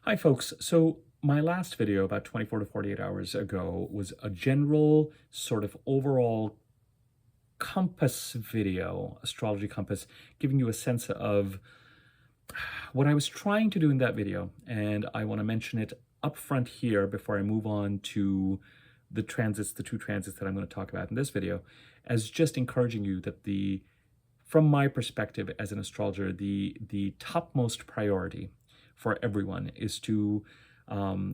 Hi, folks. So, my last video about 24 to 48 hours ago was a general sort of overall compass video, astrology compass, giving you a sense of what I was trying to do in that video. And I want to mention it up front here before I move on to the transits, the two transits that I'm going to talk about in this video, as just encouraging you that from my perspective as an astrologer, the topmost priority for everyone is to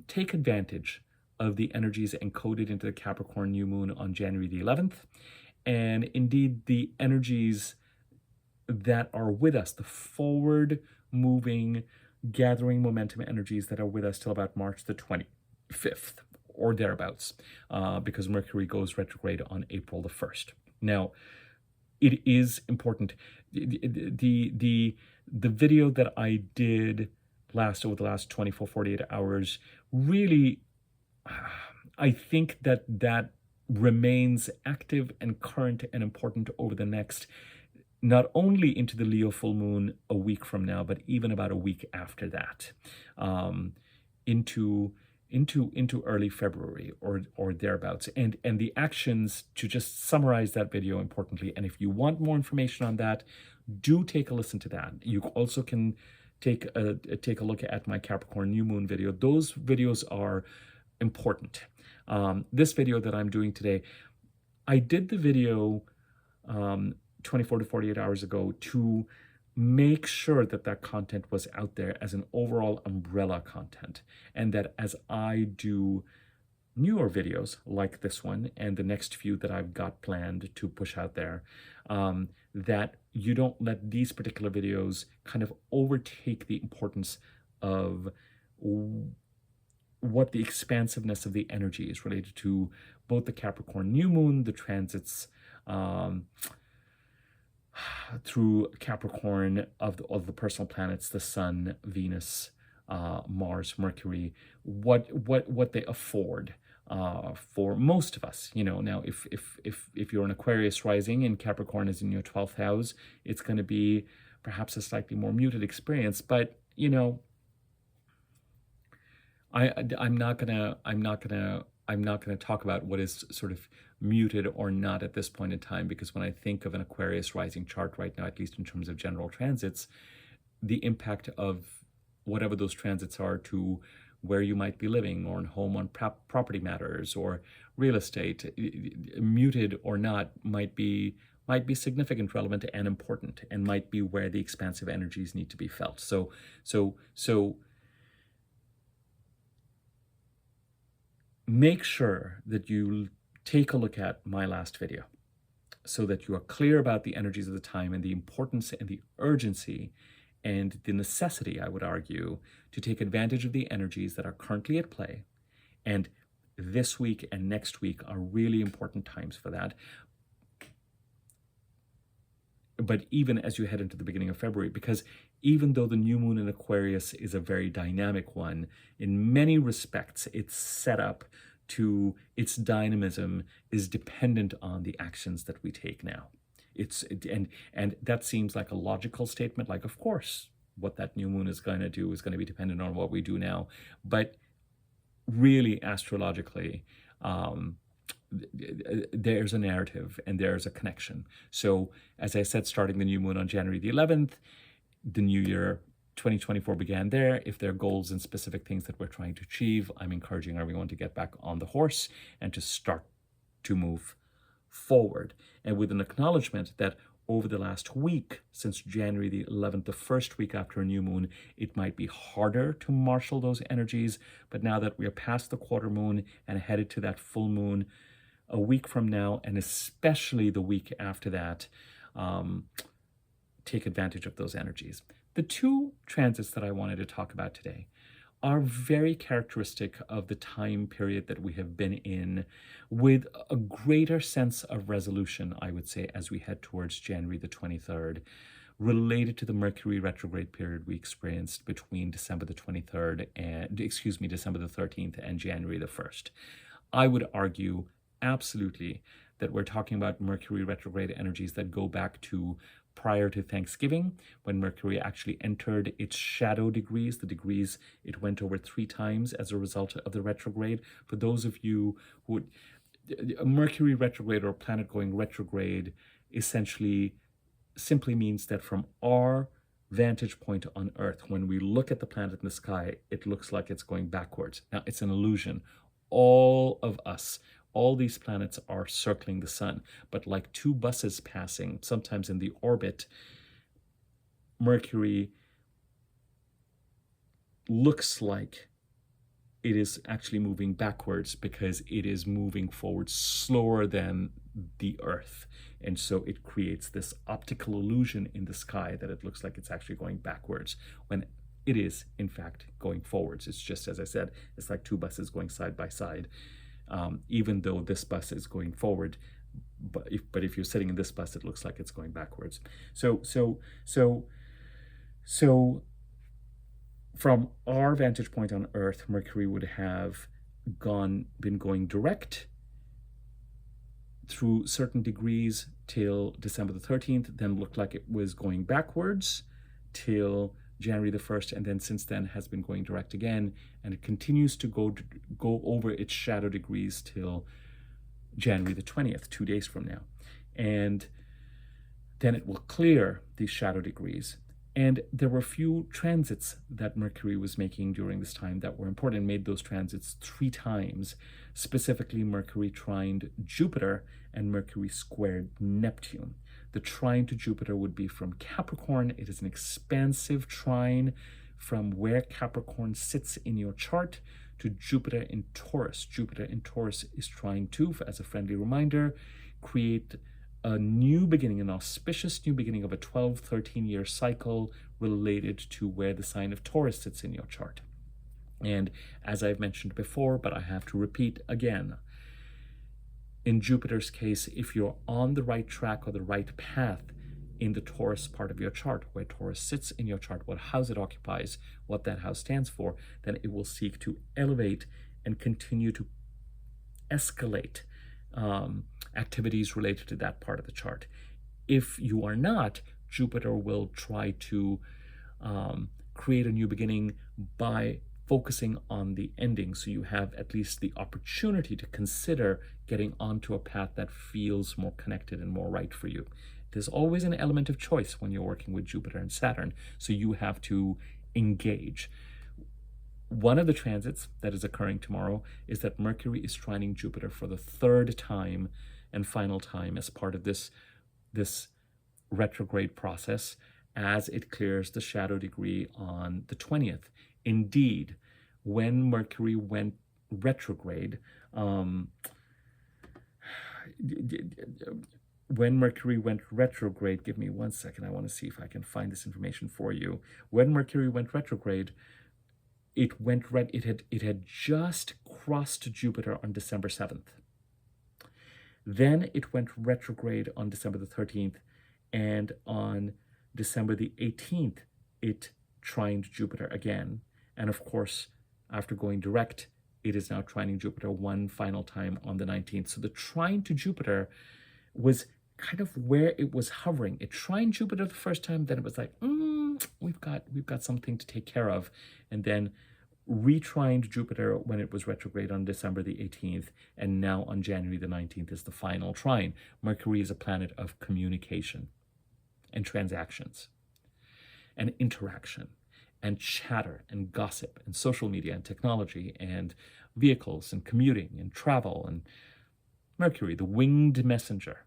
take advantage of the energies encoded into the Capricorn new moon on January the 11th, and indeed the energies that are with us, the forward moving, gathering momentum energies that are with us till about March the 25th or thereabouts, because Mercury goes retrograde on April the 1st. Now, it is important. The video that I did over the last 24, 48 hours, really, I think that remains active and current and important over the next, not only into the Leo full moon a week from now, but even about a week after that, into early February or thereabouts. And the actions, to just summarize that video importantly, and if you want more information on that, do take a listen to that. You also can take a look at my Capricorn new moon video. Those videos are important. This video that I'm doing today, I did the video 24 to 48 hours ago to make sure that content was out there as an overall umbrella content, and that as I do newer videos like this one and the next few that I've got planned to push out there, that you don't let these particular videos kind of overtake the importance of what the expansiveness of the energy is related to both the Capricorn new moon, the transits through Capricorn of the personal planets, the Sun, Venus, Mars, Mercury, what they afford for most of us. Now if you're an Aquarius rising and Capricorn is in your 12th house, it's going to be perhaps a slightly more muted experience. But I'm not gonna talk about what is sort of muted or not at this point in time, because when I think of an Aquarius rising chart right now, at least in terms of general transits, the impact of whatever those transits are to where you might be living, or in home on property matters or real estate, muted or not, might be significant, relevant, and important, and might be where the expansive energies need to be felt. So make sure that you take a look at my last video so that you are clear about the energies of the time and the importance and the urgency and the necessity, I would argue, to take advantage of the energies that are currently at play. And this week and next week are really important times for that. But even as you head into the beginning of February, because even though the new moon in Aquarius is a very dynamic one, in many respects, its setup to its dynamism is dependent on the actions that we take now. And that seems like a logical statement, like, of course, what that new moon is going to do is going to be dependent on what we do now. But really, astrologically, there's a narrative and there's a connection. So as I said, starting the new moon on January the 11th, the new year 2024 began there. If there are goals and specific things that we're trying to achieve, I'm encouraging everyone to get back on the horse and to start to move forward. And with an acknowledgement that over the last week, since January the 11th, the first week after a new moon, it might be harder to marshal those energies. But now that we're past the quarter moon and headed to that full moon a week from now, and especially the week after that, take advantage of those energies. The two transits that I wanted to talk about today are very characteristic of the time period that we have been in, with a greater sense of resolution, I would say, as we head towards January the 23rd, related to the Mercury retrograde period we experienced between December the 13th and January the 1st. I would argue absolutely that we're talking about Mercury retrograde energies that go back to prior to Thanksgiving, when Mercury actually entered its shadow degrees, the degrees it went over 3 times as a result of the retrograde. For those of you who, a Mercury retrograde or a planet going retrograde essentially simply means that from our vantage point on Earth, when we look at the planet in the sky, it looks like it's going backwards. Now, it's an illusion. All of us, all these planets are circling the sun, but like two buses passing, sometimes in the orbit, Mercury looks like it is actually moving backwards because it is moving forward slower than the Earth. And so it creates this optical illusion in the sky that it looks like it's actually going backwards when it is, in fact, going forwards. It's just, as I said, it's like two buses going side by side. Even though this bus is going forward, but if you're sitting in this bus, it looks like it's going backwards. So from our vantage point on Earth, Mercury would have been going direct through certain degrees till December the 13th, then looked like it was going backwards till January the 1st, and then since then has been going direct again, and it continues to go over its shadow degrees till January the 20th, 2 days from now. And then it will clear these shadow degrees. And there were a few transits that Mercury was making during this time that were important, made those transits 3 times. Specifically, Mercury trined Jupiter and Mercury squared Neptune. The trine to Jupiter would be from Capricorn. It is an expansive trine from where Capricorn sits in your chart to Jupiter in Taurus. Jupiter in Taurus is trying to, as a friendly reminder, create a new beginning, an auspicious new beginning of a 12-13-year cycle related to where the sign of Taurus sits in your chart. And as I've mentioned before, but I have to repeat again, in Jupiter's case, if you're on the right track or the right path in the Taurus part of your chart, where Taurus sits in your chart, what house it occupies, what that house stands for, then it will seek to elevate and continue to escalate activities related to that part of the chart. If you are not, Jupiter will try to create a new beginning by focusing on the ending, so you have at least the opportunity to consider getting onto a path that feels more connected and more right for you. There's always an element of choice when you're working with Jupiter and Saturn, so you have to engage. One of the transits that is occurring tomorrow is that Mercury is trining Jupiter for the 3rd time and final time as part of this retrograde process as it clears the shadow degree on the 20th. Indeed, when Mercury went retrograde, give me 1 second, I want to see if I can find this information for you. When Mercury went retrograde, it had just crossed Jupiter on December 7th. Then it went retrograde on December the 13th, and on December the 18th, it trined Jupiter again. And of course, after going direct, it is now trining Jupiter one final time on the 19th. So the trine to Jupiter was kind of where it was hovering. It trined Jupiter the first time, then it was like, we've got something to take care of, and then retrined Jupiter when it was retrograde on December the 18th, and now on January the 19th is the final trine. Mercury is a planet of communication and transactions and interaction and chatter and gossip and social media and technology and vehicles and commuting and travel, and Mercury, the winged messenger.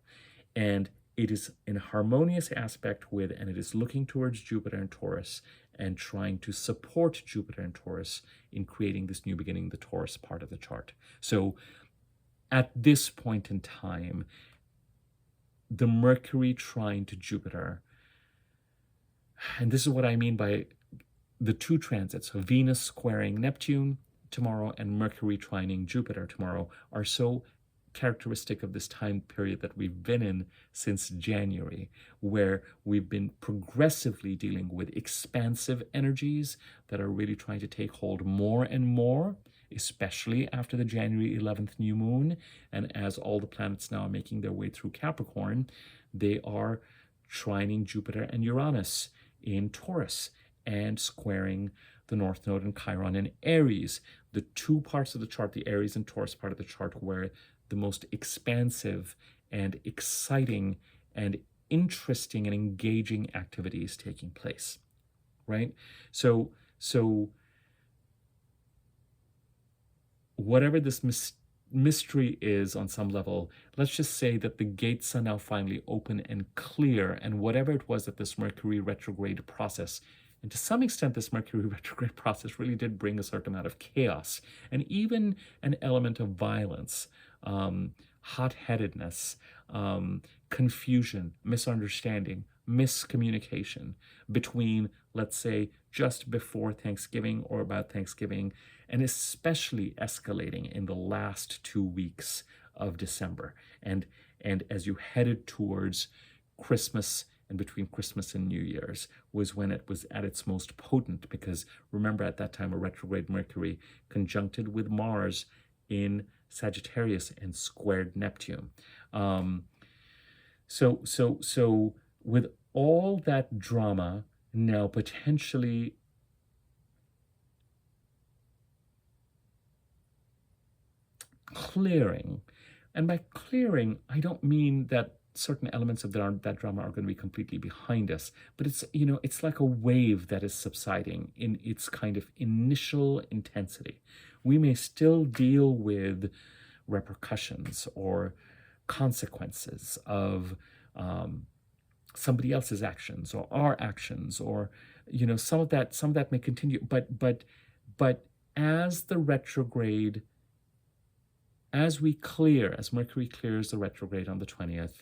And it is in harmonious aspect with, and it is looking towards Jupiter and Taurus and trying to support Jupiter and Taurus in creating this new beginning, the Taurus part of the chart. So at this point in time, the Mercury trine to Jupiter, and this is what I mean by the 2 transits, so Venus squaring Neptune tomorrow and Mercury trining Jupiter tomorrow, are so characteristic of this time period that we've been in since January, where we've been progressively dealing with expansive energies that are really trying to take hold more and more, especially after the January 11th new moon. And as all the planets now are making their way through Capricorn, they are trining Jupiter and Uranus in Taurus, and squaring the North Node and Chiron in Aries. The two parts of the chart, the Aries and Taurus part of the chart, where the most expansive and exciting and interesting and engaging activity is taking place, right? So whatever this mystery is on some level, let's just say that the gates are now finally open and clear, and whatever it was that this Mercury retrograde process, and to some extent this Mercury retrograde process really did bring a certain amount of chaos and even an element of violence, hot-headedness, confusion, misunderstanding, miscommunication between, let's say, just before Thanksgiving or about Thanksgiving, and especially escalating in the last 2 weeks of December. And as you headed towards Christmas, and between Christmas and New Year's was when it was at its most potent, because remember, at that time a retrograde Mercury conjuncted with Mars in Sagittarius and squared Neptune. So with all that drama now potentially clearing, and by clearing, I don't mean that certain elements of that drama are going to be completely behind us, but it's, you know, it's like a wave that is subsiding in its kind of initial intensity. We may still deal with repercussions or consequences of somebody else's actions or our actions, or, you know, some of that may continue, but as the retrograde, as Mercury clears the retrograde on the 20th,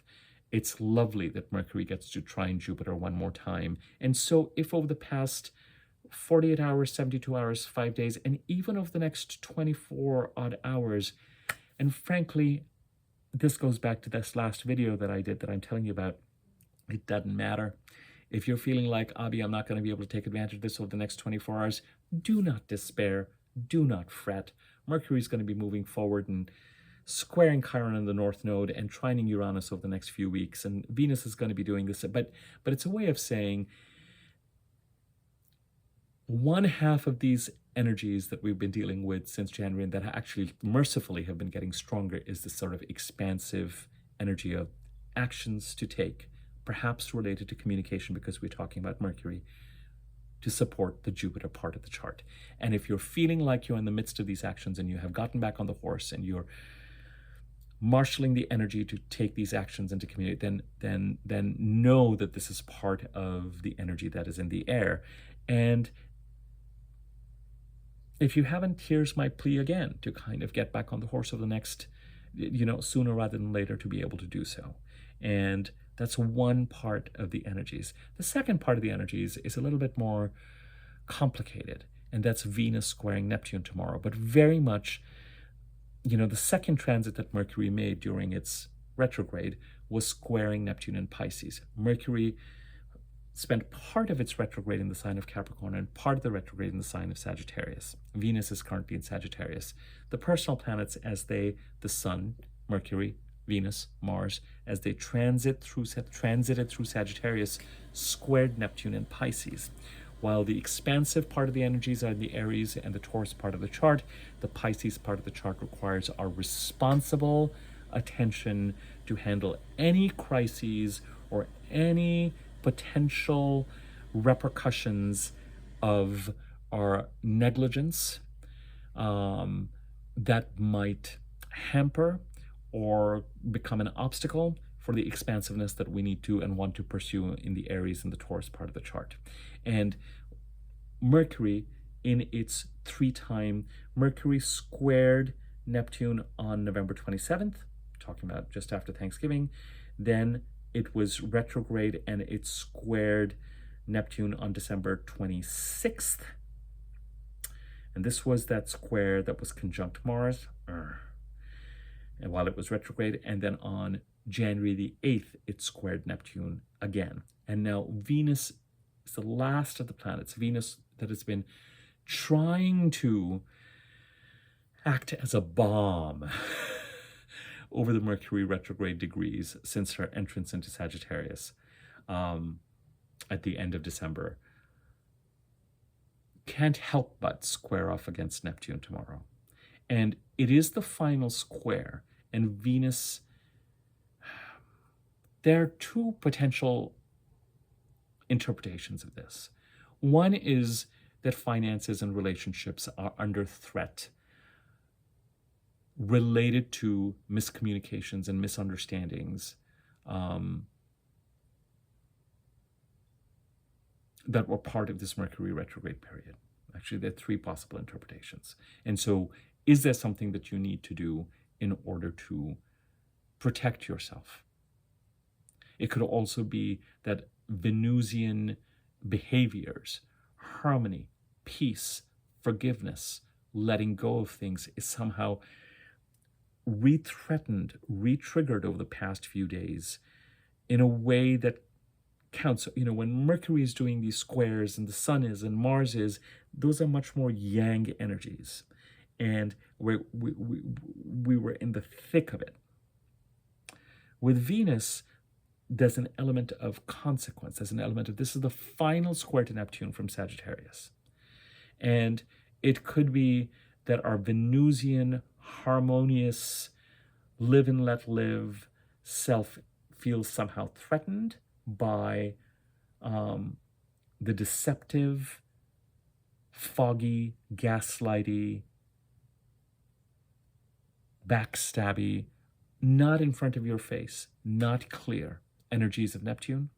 it's lovely that Mercury gets to trine Jupiter one more time. And so if over the past 48 hours, 72 hours, 5 days, and even over the next 24 odd hours, and frankly, this goes back to this last video that I did that I'm telling you about, it doesn't matter. If you're feeling like, Abhi, I'm not going to be able to take advantage of this over the next 24 hours, do not despair. Do not fret. Mercury is going to be moving forward and squaring Chiron in the North Node and trining Uranus over the next few weeks. And Venus is going to be doing this. But it's a way of saying one half of these energies that we've been dealing with since January, and that actually mercifully have been getting stronger, is this sort of expansive energy of actions to take, perhaps related to communication because we're talking about Mercury, to support the Jupiter part of the chart. And if you're feeling like you're in the midst of these actions and you have gotten back on the horse and you're marshaling the energy to take these actions and to communicate, then know that this is part of the energy that is in the air. And if you haven't, here's my plea again, to kind of get back on the horse over the next, you know, sooner rather than later, to be able to do so. And that's one part of the energies. The second part of the energies is a little bit more complicated, and that's Venus squaring Neptune tomorrow. But very much, you know, the second transit that Mercury made during its retrograde was squaring Neptune in Pisces. Mercury spent part of its retrograde in the sign of Capricorn and part of the retrograde in the sign of Sagittarius. Venus is currently in Sagittarius. The personal planets, as the Sun, Mercury, Venus, Mars, as they transited through Sagittarius, squared Neptune in Pisces. While the expansive part of the energies are the Aries and the Taurus part of the chart, the Pisces part of the chart requires our responsible attention to handle any crises or any potential repercussions of our negligence that might hamper or become an obstacle for the expansiveness that we need to and want to pursue in the Aries and the Taurus part of the chart. And Mercury, in its 3-time, Mercury squared Neptune on November 27th, talking about just after Thanksgiving. Then it was retrograde and it squared Neptune on December 26th. And this was that square that was conjunct Mars, and while it was retrograde. And then on January the 8th, it squared Neptune again. And now Venus is the last of the planets, Venus that has been trying to act as a bomb over the Mercury retrograde degrees since her entrance into Sagittarius. um, at the end of December, can't help but square off against Neptune tomorrow. And it is the final square. And Venus, there are two potential interpretations of this. One is that finances and relationships are under threat related to miscommunications and misunderstandings that were part of this Mercury retrograde period. Actually, there are three possible interpretations. And so, is there something that you need to do in order to protect yourself? It could also be that Venusian behaviors, harmony, peace, forgiveness, letting go of things is somehow re-threatened, re-triggered over the past few days in a way that counts. When Mercury is doing these squares and the Sun is and Mars is, those are much more yang energies. And we were in the thick of it. With Venus, there's an element of consequence. There's an element of, this is the final square to Neptune from Sagittarius. And it could be that our Venusian, harmonious, live and let live self feels somehow threatened by the deceptive, foggy, gaslighty, backstabby, not in front of your face, not clear energies of Neptune.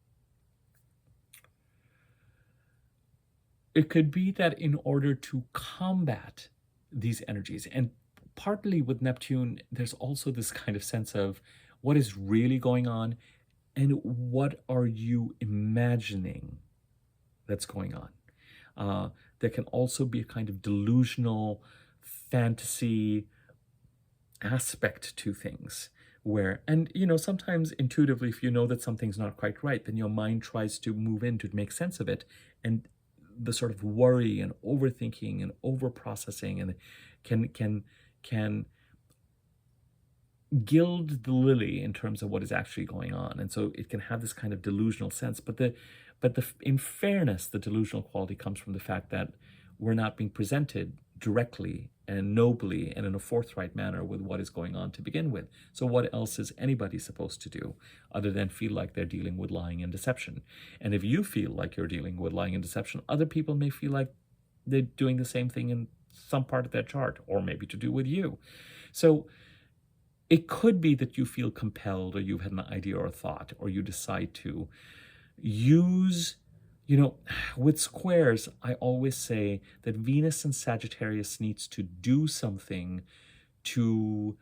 It could be that in order to combat these energies, and partly with Neptune, there's also this kind of sense of what is really going on and what are you imagining that's going on. There can also be a kind of delusional fantasy aspect to things where, and sometimes intuitively, if you know that something's not quite right, then your mind tries to move in to make sense of it, and the sort of worry and overthinking and overprocessing and can gild the lily in terms of what is actually going on, and so it can have this kind of delusional sense. But in fairness, the delusional quality comes from the fact that we're not being presented directly and nobly and in a forthright manner with what is going on to begin with. So what else is anybody supposed to do other than feel like they're dealing with lying and deception? And if you feel like you're dealing with lying and deception, other people may feel like they're doing the same thing in some part of their chart, or maybe to do with you. So it could be that you feel compelled, or you've had an idea or a thought, or you decide to use, with squares, I always say that Venus and Sagittarius needs to do something to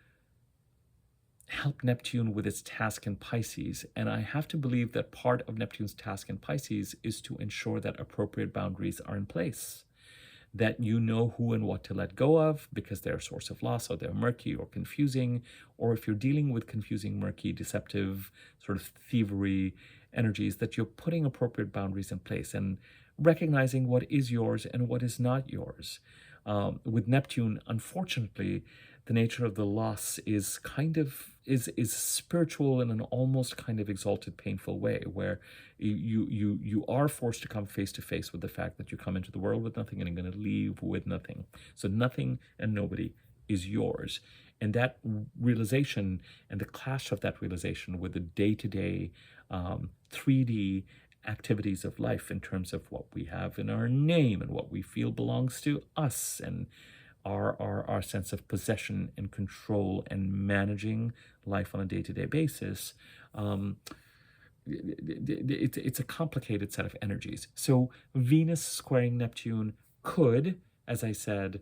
help Neptune with its task in Pisces. And I have to believe that part of Neptune's task in Pisces is to ensure that appropriate boundaries are in place, that you know who and what to let go of because they're a source of loss, or they're murky or confusing, or if you're dealing with confusing, murky, deceptive, sort of thievery energies, that you're putting appropriate boundaries in place and recognizing what is yours and what is not yours. With Neptune, unfortunately, the nature of the loss is kind of is spiritual in an almost kind of exalted, painful way, where you are forced to come face to face with the fact that you come into the world with nothing and you're going to leave with nothing. So nothing and nobody is yours. And that realization and the clash of that realization with the day-to-day 3D activities of life in terms of what we have in our name and what we feel belongs to us, and our sense of possession and control and managing life on a day-to-day basis, it's a complicated set of energies. So Venus squaring Neptune could, as I said,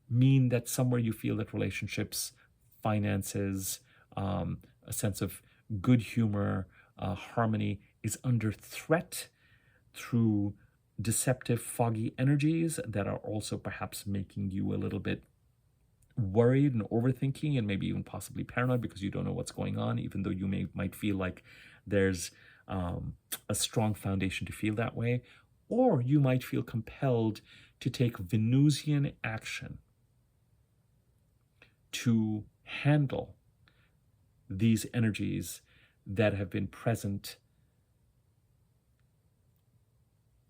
mean that somewhere you feel that relationships, finances, a sense of good humor, harmony is under threat through deceptive, foggy energies that are also perhaps making you a little bit worried and overthinking, and maybe even possibly paranoid because you don't know what's going on, even though you might feel like there's a strong foundation to feel that way. Or you might feel compelled to take Venusian action to handle these energies that have been present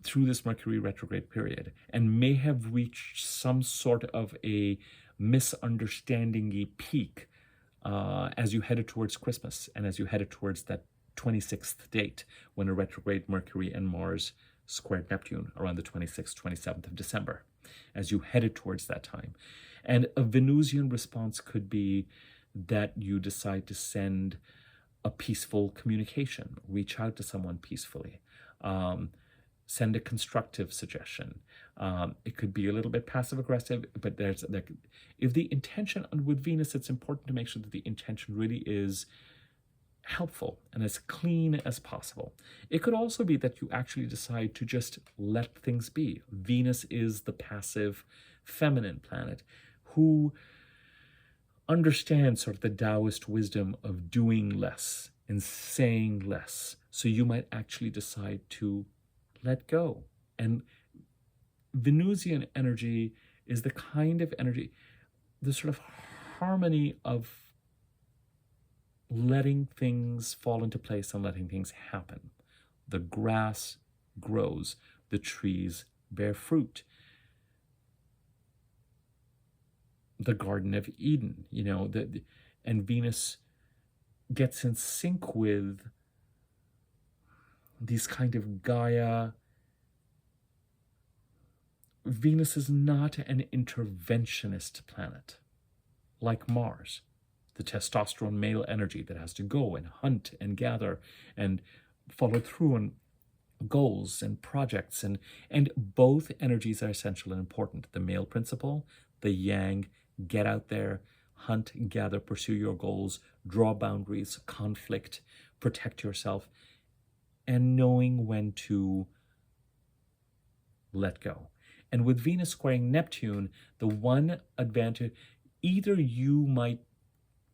through this Mercury retrograde period and may have reached some sort of a misunderstanding-y peak as you headed towards Christmas and as you headed towards that 26th date when a retrograde Mercury and Mars squared Neptune around the 26th, 27th of December, as you headed towards that time. And a Venusian response could be that you decide to send a peaceful communication, reach out to someone peacefully, send a constructive suggestion. It could be a little bit passive aggressive, but if the intention, and with Venus, it's important to make sure that the intention really is helpful and as clean as possible. It could also be that you actually decide to just let things be. Venus is the passive feminine planet who understands sort of the Taoist wisdom of doing less and saying less. So you might actually decide to let go. And Venusian energy is the kind of energy, the sort of harmony of letting things fall into place and letting things happen. The grass grows, the trees bear fruit. The Garden of Eden, and Venus gets in sync with these kind of Gaia. Venus is not an interventionist planet like Mars, the testosterone male energy that has to go and hunt and gather and follow through on goals and projects. And both energies are essential and important. The male principle, the yang, get out there, hunt, gather, pursue your goals, draw boundaries, conflict, protect yourself, and knowing when to let go. And with Venus squaring Neptune, the one advantage, either you might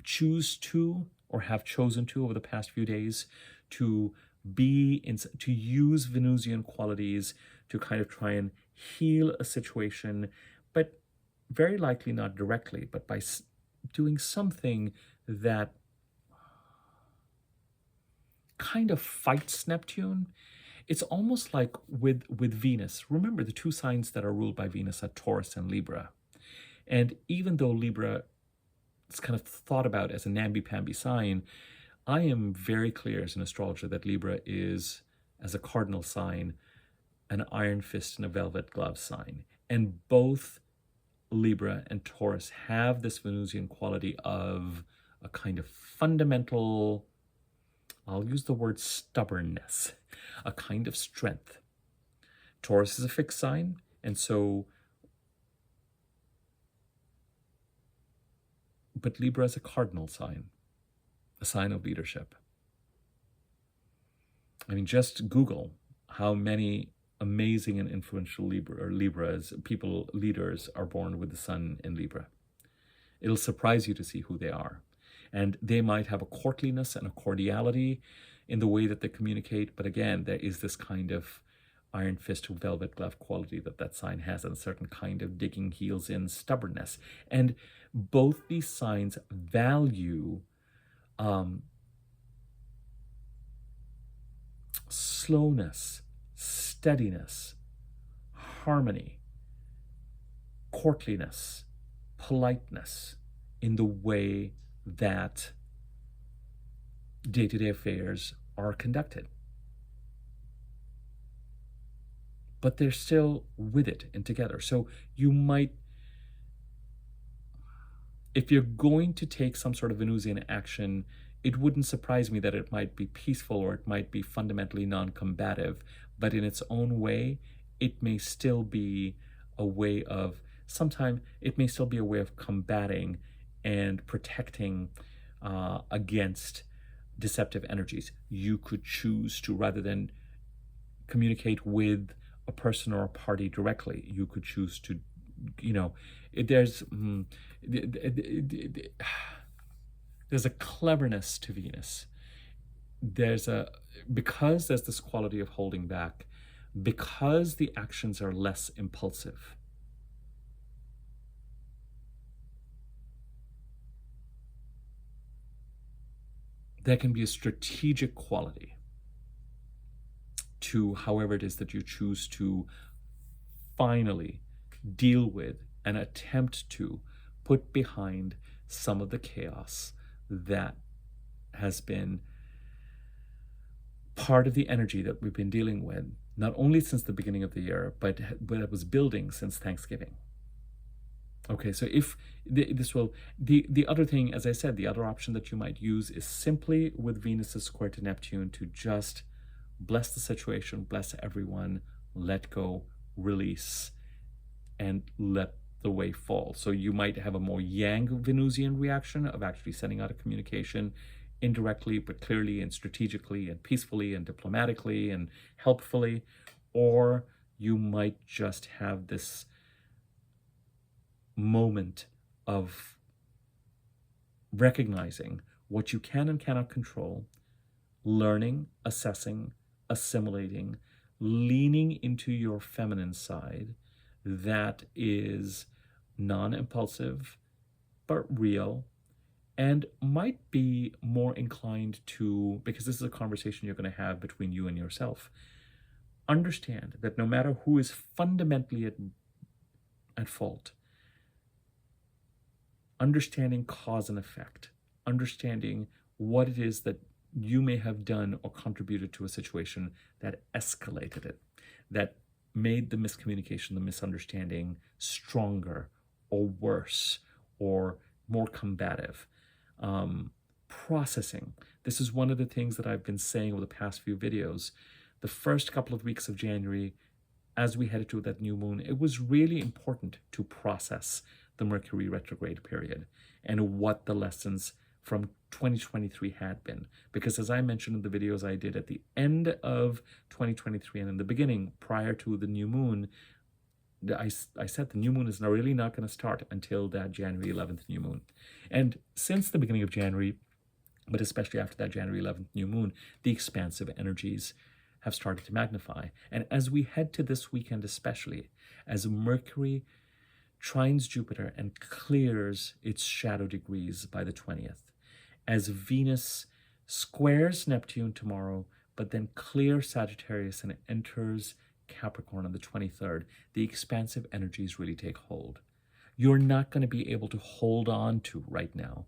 choose to or have chosen to over the past few days to use Venusian qualities to kind of try and heal a situation, but very likely not directly, but by doing something that kind of fights Neptune. It's almost like with Venus. Remember, the two signs that are ruled by Venus are Taurus and Libra. And even though Libra is kind of thought about as a namby-pamby sign, I am very clear as an astrologer that Libra is, as a cardinal sign, an iron fist and a velvet glove sign. And both Libra and Taurus have this Venusian quality of a kind of fundamental, I'll use the word stubbornness, a kind of strength. Taurus is a fixed sign, and so, but Libra is a cardinal sign, a sign of leadership. I mean, just Google how many amazing and influential leaders are born with the sun in Libra. It'll surprise you to see who they are. And they might have a courtliness and a cordiality in the way that they communicate, but again, there is this kind of iron fist velvet glove quality that sign has, and a certain kind of digging heels in stubbornness. And both these signs value slowness, steadiness, harmony, courtliness, politeness in the way that day-to-day affairs are conducted. But they're still with it and together. So you might, if you're going to take some sort of Venusian action, it wouldn't surprise me that it might be peaceful or it might be fundamentally non-combative, but in its own way, it may still be a way of, sometimes it may still be a way of combating and protecting against deceptive energies. You could choose to, rather than communicate with a person or a party directly, you could choose to, there's a cleverness to Venus. Because there's this quality of holding back, because the actions are less impulsive, there can be a strategic quality to however it is that you choose to finally deal with and attempt to put behind some of the chaos that has been part of the energy that we've been dealing with, not only since the beginning of the year, but it was building since Thanksgiving. Okay, so if this will, the other thing, as I said, the other option that you might use is simply with Venus's square to Neptune to just bless the situation, bless everyone, let go, release, and let the wave fall. So you might have a more yang Venusian reaction of actually sending out a communication indirectly, but clearly and strategically and peacefully and diplomatically and helpfully, or you might just have this moment of recognizing what you can and cannot control, learning, assessing, assimilating, leaning into your feminine side that is non-impulsive but real, and might be more inclined to, because this is a conversation you're going to have between you and yourself, understand that no matter who is fundamentally at fault, understanding cause and effect, understanding what it is that you may have done or contributed to a situation that escalated it, that made the miscommunication, the misunderstanding stronger or worse or more combative. Processing. This is one of the things that I've been saying over the past few videos. The first couple of weeks of January, as we headed to that new moon, it was really important to process the Mercury retrograde period and what the lessons from 2023 had been. Because as I mentioned in the videos I did at the end of 2023 and in the beginning, prior to the new moon, I said the new moon is really not going to start until that January 11th new moon. And since the beginning of January, but especially after that January 11th new moon, the expansive energies have started to magnify. And as we head to this weekend especially, as Mercury trines Jupiter and clears its shadow degrees by the 20th, as Venus squares Neptune tomorrow, but then clears Sagittarius and enters Capricorn on the 23rd, the expansive energies really take hold. You're not going to be able to hold on to right now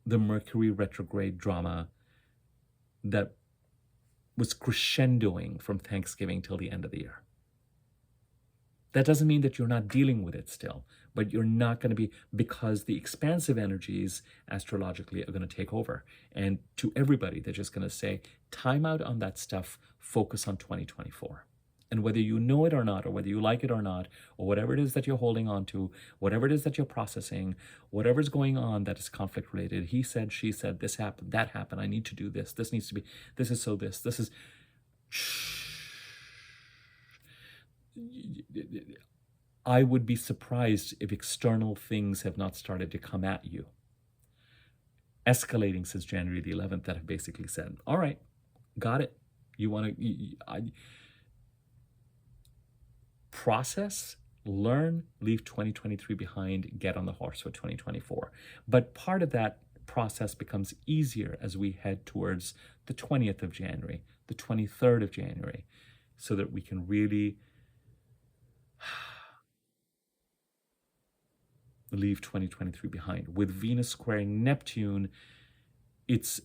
the Mercury retrograde drama that was crescendoing from Thanksgiving till the end of the year. That doesn't mean that you're not dealing with it still, but you're not going to be, because the expansive energies astrologically are going to take over. And to everybody, they're just going to say, time out on that stuff, focus on 2024. And whether you know it or not, or whether you like it or not, or whatever it is that you're holding on to, whatever it is that you're processing, whatever's going on that is conflict related, he said, she said, this happened, that happened, I need to do this, this needs to be, this is so this is, I would be surprised if external things have not started to come at you, escalating since January the 11th, that have basically said, all right, got it. You want to process, learn, leave 2023 behind, get on the horse for 2024. But part of that process becomes easier as we head towards the 20th of January, the 23rd of January, so that we can really leave 2023 behind. With Venus squaring Neptune, it's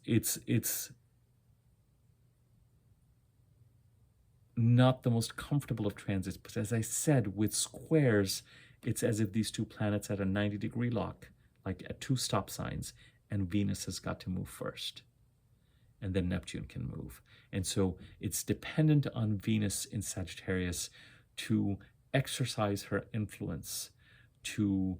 not the most comfortable of transits, but as I said, with squares, it's as if these two planets had a 90-degree lock, like at two stop signs, and Venus has got to move first, and then Neptune can move. And so it's dependent on Venus in Sagittarius to exercise her influence, to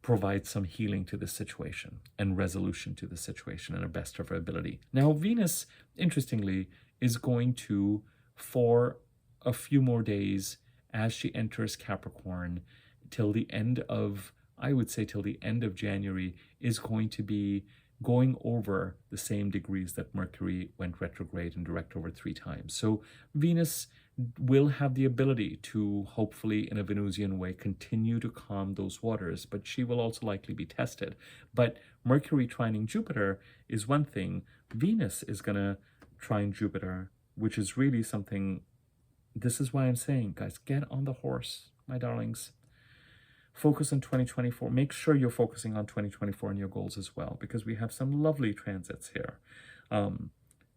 provide some healing to the situation and resolution to the situation in the best of her ability. Now, Venus, interestingly, is going to, for a few more days, as she enters Capricorn, till the end of, I would say till the end of January, is going to be going over the same degrees that Mercury went retrograde and direct over 3 times. So Venus will have the ability to, hopefully in a Venusian way, continue to calm those waters, but she will also likely be tested. But Mercury trining Jupiter is one thing. Venus is going to trine Jupiter, which is really something. This is why I'm saying, guys, get on the horse, my darlings. Focus on 2024. Make sure you're focusing on 2024 and your goals as well, because we have some lovely transits here.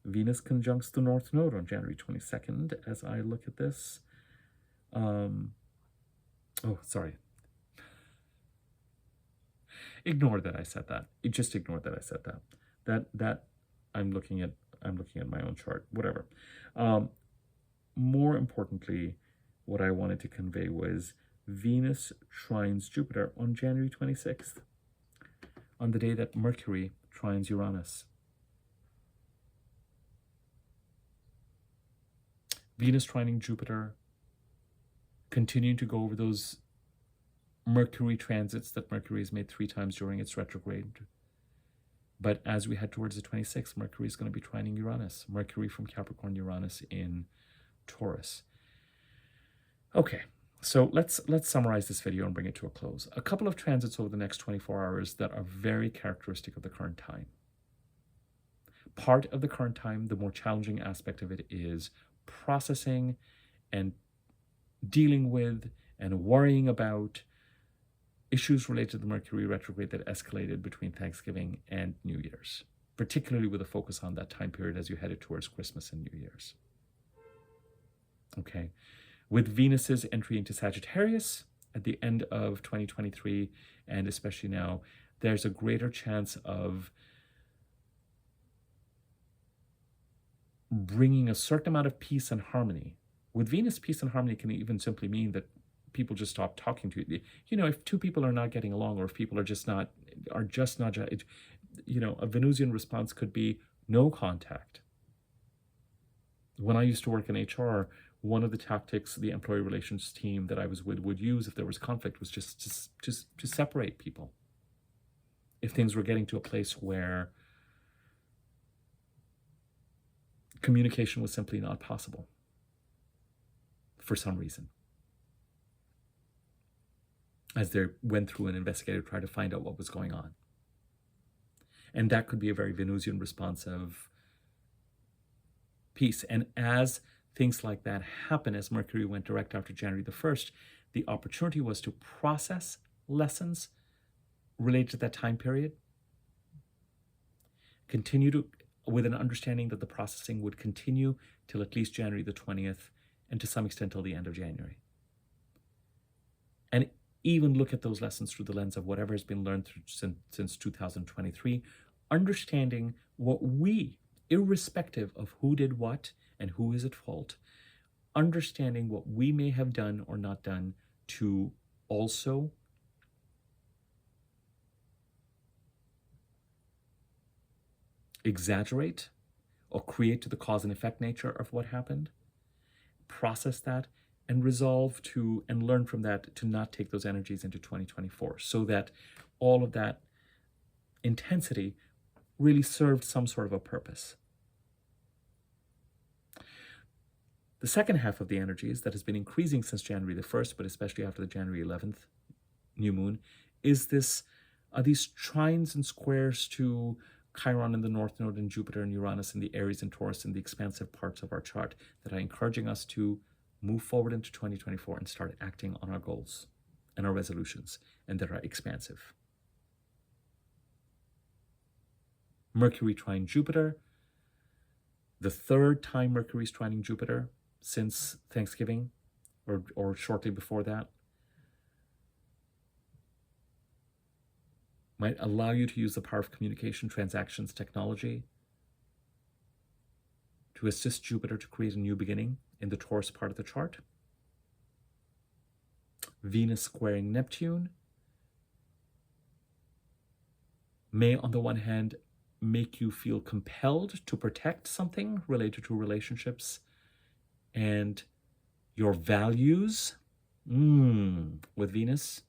Venus conjuncts the North Node on January 22nd as I look at this. Oh, sorry. Ignore that I said that. Just ignore that I said that. That I'm looking at my own chart. Whatever. More importantly, what I wanted to convey was Venus trines Jupiter on January 26th, on the day that Mercury trines Uranus. Venus trining Jupiter, continuing to go over those Mercury transits that Mercury has made 3 times during its retrograde. But as we head towards the 26th, Mercury is going to be trining Uranus. Mercury from Capricorn, Uranus in Taurus. Okay, so let's summarize this video and bring it to a close. A couple of transits over the next 24 hours that are very characteristic of the current time. Part of the current time, the more challenging aspect of it is processing and dealing with and worrying about issues related to the Mercury retrograde that escalated between Thanksgiving and New Year's, particularly with a focus on that time period as you headed towards Christmas and New Year's. Okay, with Venus's entry into Sagittarius at the end of 2023, and especially now, there's a greater chance of bringing a certain amount of peace and harmony. With Venus, peace and harmony can even simply mean that people just stop talking to you. You know, if 2 people are not getting along, or if people are just not, you know, a Venusian response could be no contact. When I used to work in HR, one of the tactics the employee relations team that I was with would use if there was conflict was just to separate people. If things were getting to a place where communication was simply not possible for some reason, as they went through and investigated, tried to find out what was going on. And that could be a very Venusian response of peace. And as things like that happen, as Mercury went direct after January the 1st, the opportunity was to process lessons related to that time period, continue to, with an understanding that the processing would continue till at least January the 20th, and to some extent till the end of January. And even look at those lessons through the lens of whatever has been learned since 2023, understanding what we, irrespective of who did what and who is at fault, understanding what we may have done or not done to also exaggerate or create to the cause and effect nature of what happened, process that, and resolve to and learn from that to not take those energies into 2024, so that all of that intensity really served some sort of a purpose. The second half of the energies that has been increasing since January the 1st, but especially after the January 11th new moon, is these trines and squares to Chiron in the North Node and Jupiter and Uranus in the Aries and Taurus in the expansive parts of our chart that are encouraging us to move forward into 2024 and start acting on our goals and our resolutions, and that are expansive. Mercury trine Jupiter, the 3rd time Mercury's trining Jupiter since Thanksgiving, or shortly before that, might allow you to use the power of communication, transactions, technology to assist Jupiter to create a new beginning in the Taurus part of the chart. Venus squaring Neptune may, on the one hand, make you feel compelled to protect something related to relationships and your values. With Venus,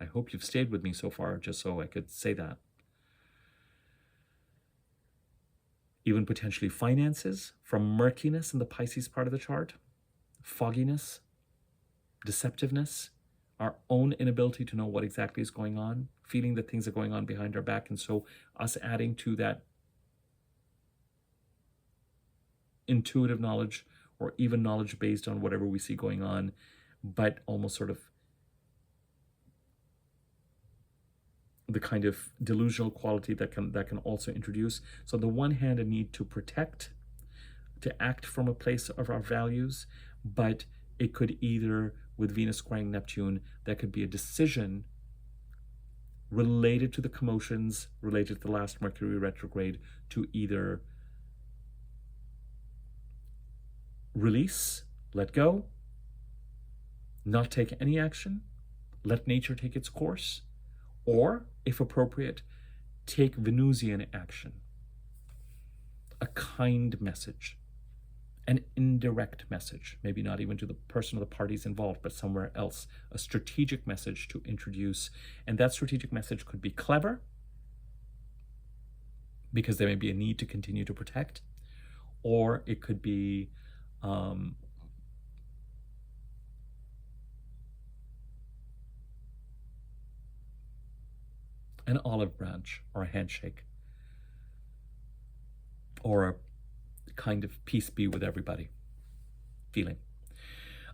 I hope you've stayed with me so far, just so I could say that. Even potentially finances, from murkiness in the Pisces part of the chart, fogginess, deceptiveness, our own inability to know what exactly is going on, feeling that things are going on behind our back, and so us adding to that intuitive knowledge or even knowledge based on whatever we see going on, but almost sort of the kind of delusional quality that can also introduce. So on the one hand, a need to protect, to act from a place of our values, but it could either, with Venus squaring Neptune, that could be a decision related to the commotions, related to the last Mercury retrograde, to either release, let go, not take any action, let nature take its course, or, if appropriate, take Venusian action, a kind message, an indirect message, maybe not even to the person or the parties involved, but somewhere else, a strategic message to introduce. And that strategic message could be clever, because there may be a need to continue to protect, or it could be an olive branch or a handshake, or a kind of peace be with everybody feeling.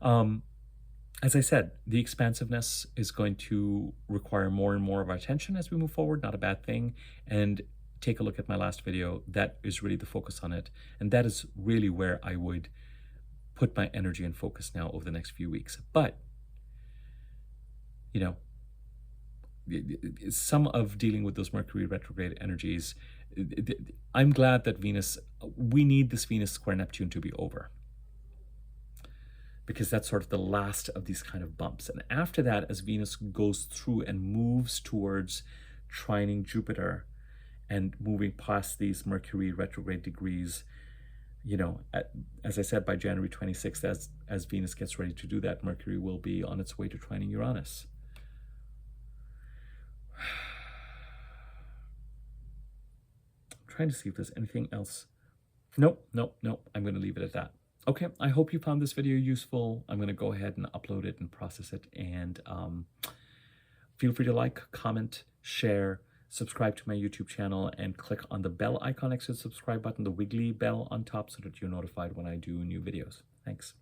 As I said, the expansiveness is going to require more and more of our attention as we move forward, not a bad thing. And take a look at my last video. That is really the focus on it. And that is really where I would put my energy and focus now over the next few weeks. But, you know, some of dealing with those Mercury retrograde energies, I'm glad that we need this Venus square Neptune to be over, because that's sort of the last of these kind of bumps. And after that, as Venus goes through and moves towards trining Jupiter and moving past these Mercury retrograde degrees, you know, as I said, by January 26th, as Venus gets ready to do that, Mercury will be on its way to trining Uranus. I'm trying to see if there's anything else. Nope. I'm going to leave it at that. Okay, I hope you found this video useful. I'm going to go ahead and upload it and process it. And feel free to like, comment, share, subscribe to my YouTube channel, and click on the bell icon next to the subscribe button, the wiggly bell on top, so that you're notified when I do new videos. Thanks.